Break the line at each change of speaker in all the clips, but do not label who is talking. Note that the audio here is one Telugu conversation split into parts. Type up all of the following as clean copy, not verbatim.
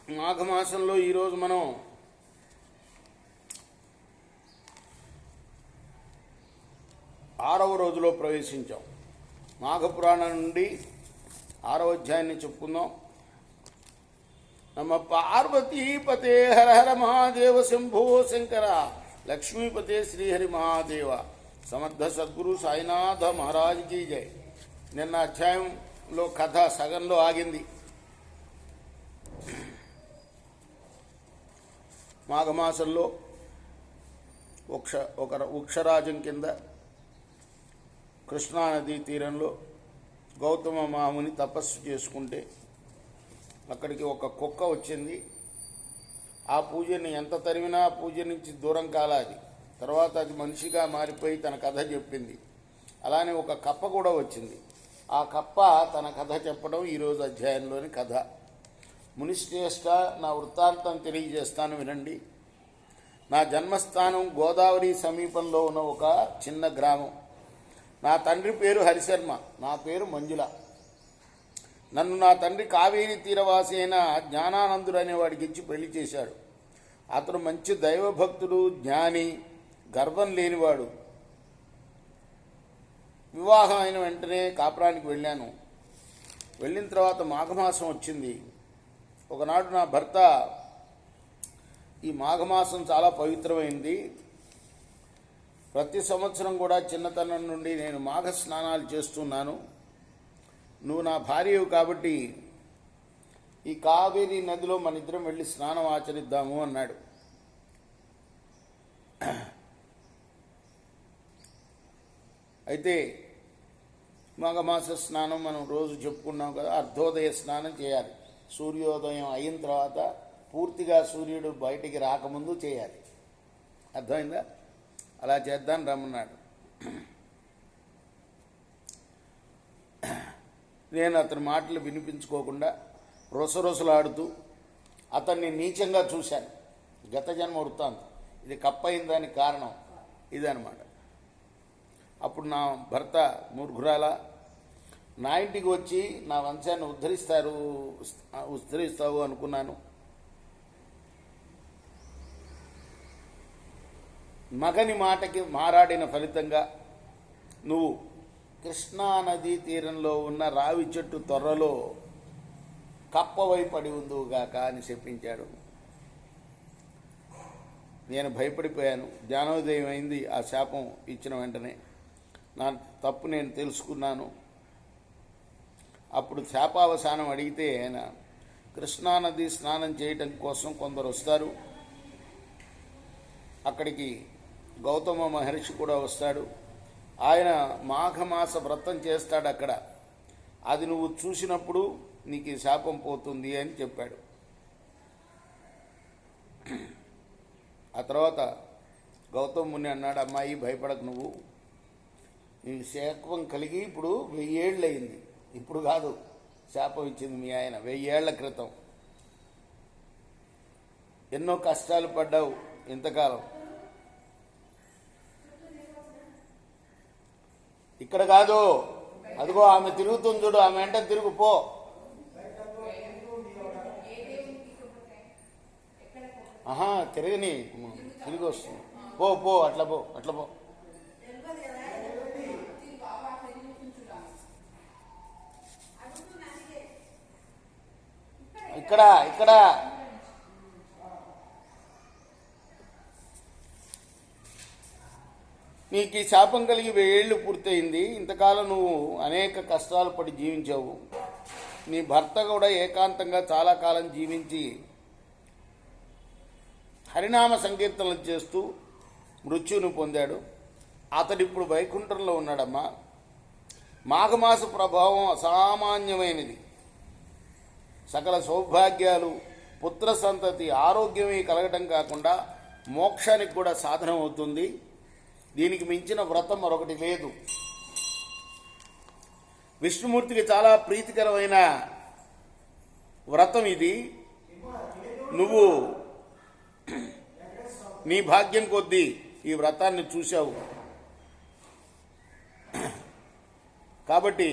మాఘమాసంలో ఈరోజు మనం ఆరవ రోజులో ప్రవేశించాం. మాఘపురాణం నుండి 6వ అధ్యాయాన్ని చెప్పుకుందాం. నమ పార్వతీపతే హర హర మహాదేవ శంభో శంకర, లక్ష్మీపతే శ్రీహరి మహాదేవ, సమర్థ సద్గురు సాయినాథ మహారాజ్కి జై. నిన్న అధ్యాయంలో కథ సగంలో ఆగింది. మాఘమాసంలో ఒక వృక్షరాజం కింద కృష్ణానదీ తీరంలో గౌతమ మహాముని తపస్సు చేసుకుంటే అక్కడికి ఒక కుక్క వచ్చింది. ఆ పూజని ఎంత తరిమినా పూజ నుంచి దూరం కాలాది. తర్వాత అది మనిషిగా మారిపోయి తన కథ చెప్పింది. అలానే ఒక కప్ప కూడా వచ్చింది. ఆ కప్ప తన కథ చెప్పడం ఈరోజు అధ్యాయంలోని కథ. మునిశ్రేష్ఠ, నా వృత్తాంతం తెలియజేస్తాను వినండి. నా జన్మస్థానం గోదావరి సమీపంలో ఉన్న ఒక చిన్న గ్రామం. నా తండ్రి పేరు హరిశర్మ, నా పేరు మంజుల. నన్ను నా తండ్రి కావేరీ తీరవాసి అయిన జ్ఞానానందుడు అనేవాడికి ఇచ్చి పెళ్లి చేశాడు. అతను మంచి దైవభక్తుడు, జ్ఞాని, గర్వం లేనివాడు. వివాహం అయిన వెంటనే కాపురానికి వెళ్ళాను. వెళ్ళిన తర్వాత మాఘమాసం వచ్చింది. ఒకనాడు నా భర్త, ఈ మాఘమాసం చాలా పవిత్రమైంది, ప్రతి సంవత్సరం కూడా చిన్నతనం నుండి నేను మాఘ స్నానాలు చేస్తున్నాను, నువ్వు నా భార్యవు కాబట్టి ఈ కావేరీ నదిలో మన ఇద్దరం వెళ్ళి స్నానం ఆచరిద్దాము అన్నాడు. అయితే మాఘమాస స్నానం మనం రోజు చెప్పుకున్నాం కదా, అర్ధోదయ స్నానం చేయాలి. సూర్యోదయం అయిన తర్వాత పూర్తిగా సూర్యుడు బయటికి రాకముందు చేయాలి. అర్థమైందా? అలా చేద్దాం రమ్మన్నాడు. నేను అతని మాటలు వినిపించుకోకుండా రొసరొసలాడుతూ అతన్ని నీచంగా చూశాను. గత జన్మ వృత్తాంతం ఇది. కప్పయిన దానికి కారణం ఇదనమాట. అప్పుడు నా భర్త మూర్ఖురాల, నా ఇంటికి వచ్చి నా వంశాన్ని ఉద్ధరిస్తావు అనుకున్నాను. మగని మాటకి మారాడిన ఫలితంగా నువ్వు కృష్ణానదీ తీరంలో ఉన్న రావి చెట్టు తొర్రలో కప్పవై పడి ఉందువుగాక అని చెప్పించాడు. నేను భయపడిపోయాను. జ్ఞానోదయం అయింది ఆ శాపం ఇచ్చిన వెంటనే. నా తప్పు నేను తెలుసుకున్నాను. అప్పుడు శాపావసానం అడిగితే ఆయన, కృష్ణానది స్నానం చేయటం కోసం కొందరు వస్తారు, అక్కడికి గౌతమ మహర్షి కూడా వస్తాడు, ఆయన మాఘమాస వ్రతం చేస్తాడు అక్కడ, అది నువ్వు చూసినప్పుడు నీకు ఈ శాపం పోతుంది అని చెప్పాడు. ఆ తర్వాత గౌతమ ముని అన్నాడు, అమ్మాయి భయపడకు, నువ్వు నీకు శాపం కలిగి ఇప్పుడు 1000 ఏళ్ళు అయింది. ఇప్పుడు కాదు శాపం ఇచ్చింది మీ ఆయన, 1000 ఏళ్ల క్రితం. ఎన్నో కష్టాలు పడ్డావు ఇంతకాలం. ఇక్కడ కాదు, అదిగో ఆమె తిరుగుతుంది చూడు, ఆమె వెంట తిరుగు, పో. ఆహా, తిరిగి వస్తుంది, పో పో, అట్లా పో, అట్లా పో. ఇక్కడ ఇక్కడ నీకు ఈ శాపం కలిగి 1000 ఏళ్ళు పూర్తయింది. ఇంతకాలం నువ్వు అనేక కష్టాలు పడి జీవించావు. నీ భర్త కూడా ఏకాంతంగా చాలా కాలం జీవించి హరినామ సంకీర్తనలు చేస్తూ మృత్యువును పొందాడు. అతడిప్పుడు వైకుంఠంలో ఉన్నాడమ్మా. మాఘమాస ప్రభావం అసామాన్యమైనది. సకల సౌభాగ్యాలు, పుత్ర సంతతి, ఆరోగ్యమే కలగటం కాకుండా మోక్షానికి కూడా సాధనం అవుతుంది. దీనికి మించిన వ్రతం మరొకటి లేదు. విష్ణుమూర్తికి చాలా ప్రీతికరమైన వ్రతం ఇది. నువ్వు నీ భాగ్యం కొద్దీ ఈ వ్రతాన్ని చూశావు కాబట్టి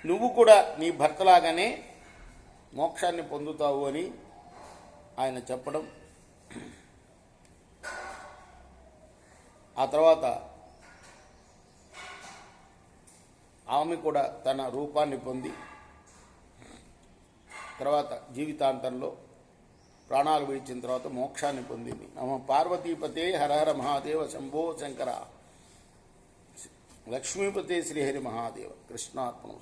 నువ్వు కూడా నీ భర్తలాగానే మోక్షాన్ని పొందుతావు అని ఆయన చెప్పడం, ఆ తర్వాత ఆమె కూడా తన రూపాన్ని పొంది తర్వాత జీవితాంతంలో ప్రాణాలు విడిచిన తర్వాత మోక్షాన్ని పొందింది. నమ పార్వతీపతే హరహర మహాదేవ శంభో శంకర, లక్ష్మీపతే శ్రీహరి మహాదేవ. కృష్ణార్పణం.